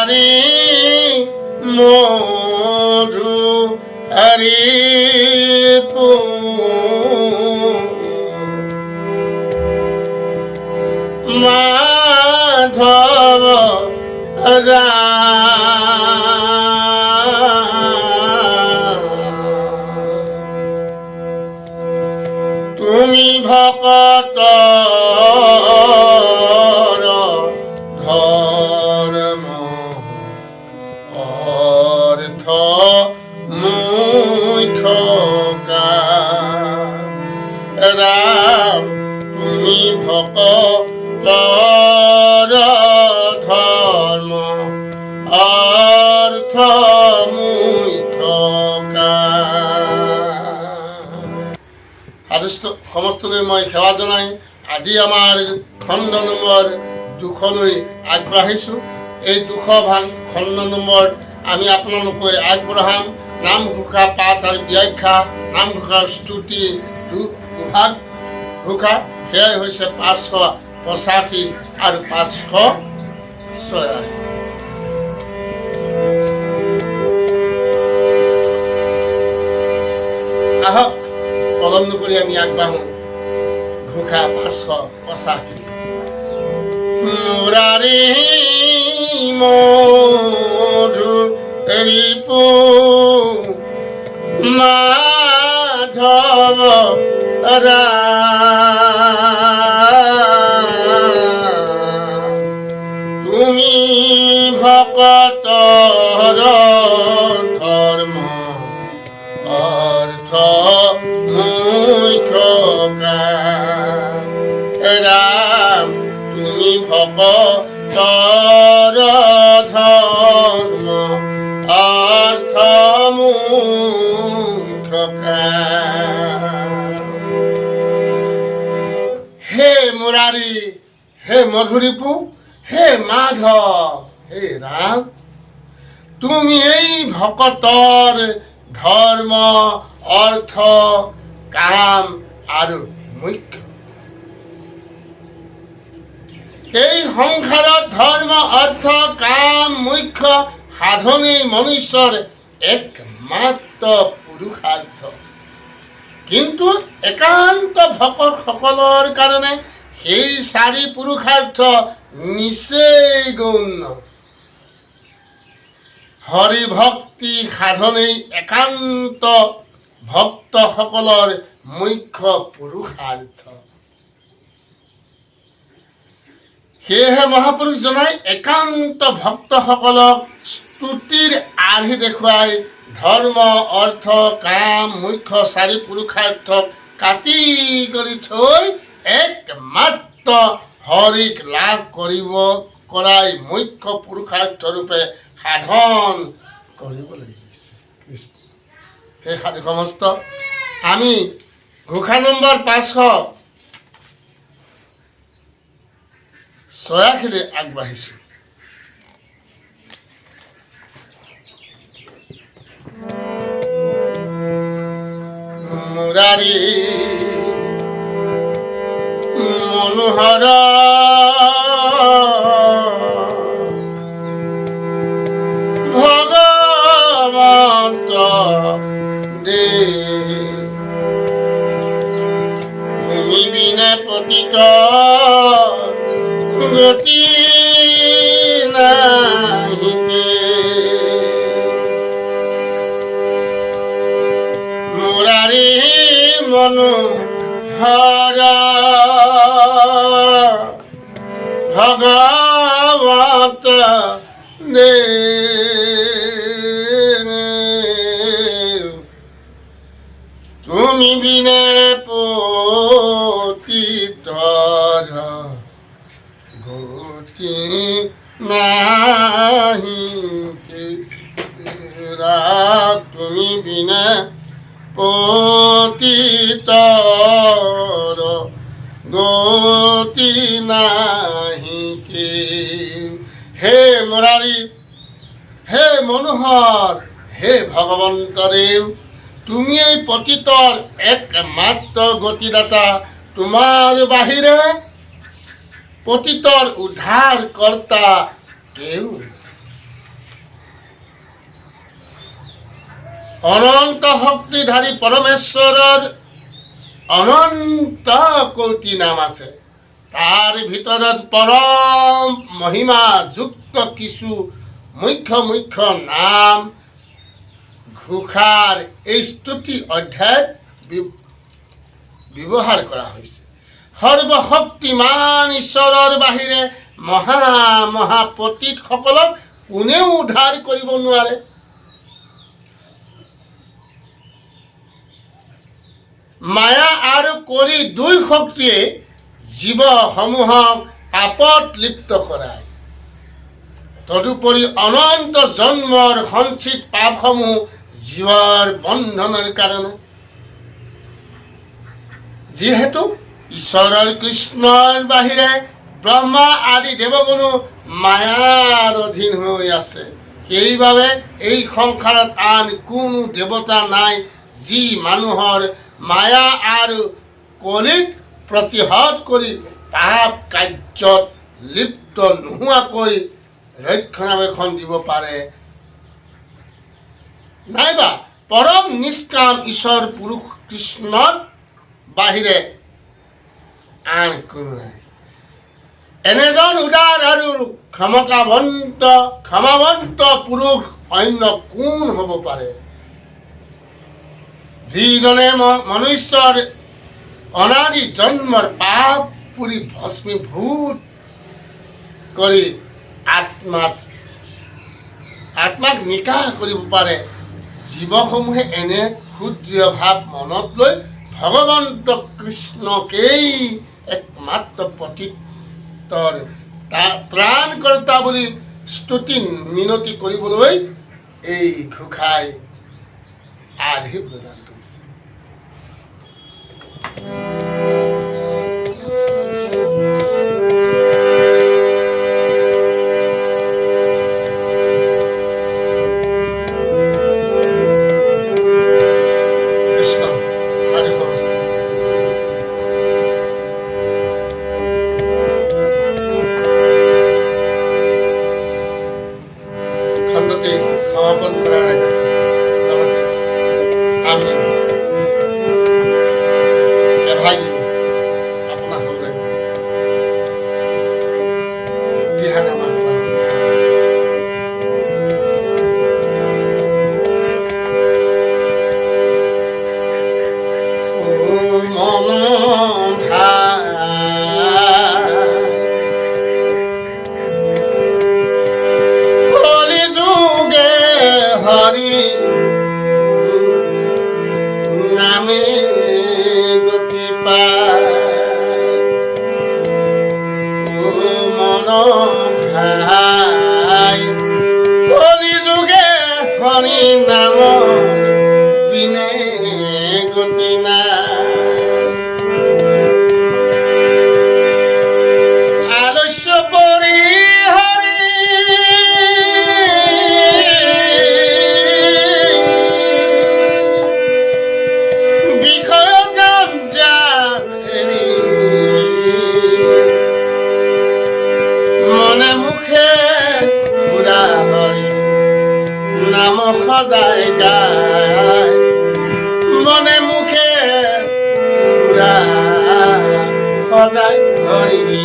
মুৰাৰি মধু হৰি মাধব তুমি ভকত ধৰ্ম অৰ্থ মুখ্য ৰাম তুমি ভকত ধৰ্ম অৰ্থ মুখ্য সমস্তকে মই সেৱা জনাই আজি আমাৰ খণ্ড নম্বৰ 2লৈ আগবাঢ়িছোঁ। এই 2 খণ্ড নম্বৰ আমি আপোনালোকে আগবঢ়াম নামঘোষা পাঠ আৰু ব্যাখ্যা, নামঘোষাৰ স্তুতি দুভাগ ঘোষা, সেয়াই হৈছে 585 আৰু 586। আহক পলম নকৰি আমি আগবাঢ়ো। ঘোষা 585। মুরারি মধু রিপু মাধব তুমি ভকত ধর্ম অর্থ মুখ্য রাম তুমি ভকত ধর্ম অর্থ মুখ্য হে মুরারি, হে মধুরিপু, হে মাধব, হে রাম, তুমি এই ভকতৰ ধৰ্ম অৰ্থ কাম আৰু মুখ্য। এই সংসাৰত ধৰ্ম অৰ্থ কাম মুখ্য সাধনেই মনুষ্যৰ একমাত্ৰ পুৰুষাৰ্থ। কিন্তু একান্ত ভকতসকলৰ কাৰণে সেই 4 পুৰুষাৰ্থ নিচেই গৌণ। হৰি ভক্তি সাধনেই একান্ত ভক্তসকলৰ মুখ্য পুৰুষাৰ্থ। সেয়েহে মহাপুৰুষজনাই একান্ত ভক্তসকলক স্তুতিৰ আৰ্হি দেখুৱাই ধৰ্ম অৰ্থ কাম মুখ্য 4 পুৰুষাৰ্থক কাটি কৰি থৈ একমাত্ৰ হৰিক লাভ কৰিব কৰাই মুখ্য পুৰুষাৰ্থ ৰূপে সাধন কৰিবলৈ গৈছে কৃষ্ণ। সেই সাধু সমস্ত আমি ঘোষা নম্বৰ 586 আগবাঢ়িছোঁ। মুরারি মনোহর ভগবন্ত দে ভূমি বিনে পতিত গতি নাহিকে মুরারি মনোহর ভগবত দে তুমি বিনে পতিত গতি নাহি তুমি বিনে পতিত গতি নাহি। হে মুরারি, হে মনোহর, হে ভগবন্ত দেৱ, তুমি এই পতিতৰ একমাত্ৰ গতিদাতা। তোমাৰ বাহিৰে পতিতৰ উদ্ধাৰ কৰ্তা কেউ। অনন্ত শক্তিধাৰী পৰমেশ্বৰৰ অনন্ত কোটি নাম আছে। তাৰ ভিতৰত পৰম মহিমা যুক্ত কিছু মুখ্য মুখ্য নাম ঘোষাৰ এই স্তুতি অধ্যায়ত ব্যৱহাৰ কৰা হৈছে। সৰ্বশক্তিমান ঈশ্বৰৰ বাহিৰে মহা মহা পতিতসকলক কোনেও উদ্ধাৰ কৰিব নোৱাৰে। মায়া আৰু কলি দুই শক্তিয়ে জীৱসমূহক পাপত লিপ্ত কৰায়। তদুপৰি অনন্ত জন্মৰ সঞ্চিত পাপসমূহ জীৱৰ বন্ধনৰ কাৰণে। যিহেতু ঈশ্বৰৰ কৃষ্ণৰ বাহিৰে ব্ৰহ্মা আদি দেৱগুণো মায়াৰ অধীন হৈ আছে। সেইবাবে এই সংসাৰত আন কোনো দেৱতা নাই যি মানুহৰ মায়া আৰু কলিক প্ৰতিহত কৰি পাপ কাৰ্যত লিপ্ত নোহোৱাকৈ ৰক্ষণাবেক্ষণ দিব পাৰে, নাইবা পৰম নিষ্কাম ঈশ্বৰ পুৰুষ কৃষ্ণৰ বাহিৰে আন কোনো নাই। এনেজন উদাৰ আৰু ক্ষমাৱন্ত পুৰুষ অন্য কোন হ'ব পাৰে? যিজনে মনুষ্যৰ অনাদি জন্মৰ পাপ পুৰি ভস্মীভূত কৰি আত্মাক নিকাহ কৰিব পাৰে। জীৱসমূহে এনে ক্ষুদ্ৰ ভাৱ মনত লৈ ভগৱন্ত কৃষ্ণকেই একমাত্ৰ পতিতৰ ত্ৰাণকৰ্তা বুলি স্তুতি মিনতি কৰিবলৈ এই ঘোষাই আৰ্হি প্ৰদান কৰিছে। খণ্ডটি সমাপন কৰাৰ আগতে আমি এভাগি আপোনাসকলে দিহানামা কৰা বিচাৰিছোঁ। নামে গতি মন ভাই কলি যুগে হৰি নাম বিনে গতি আলস্য পৰি নাম সদায় গায়, মনে মুখে সদায় হৰি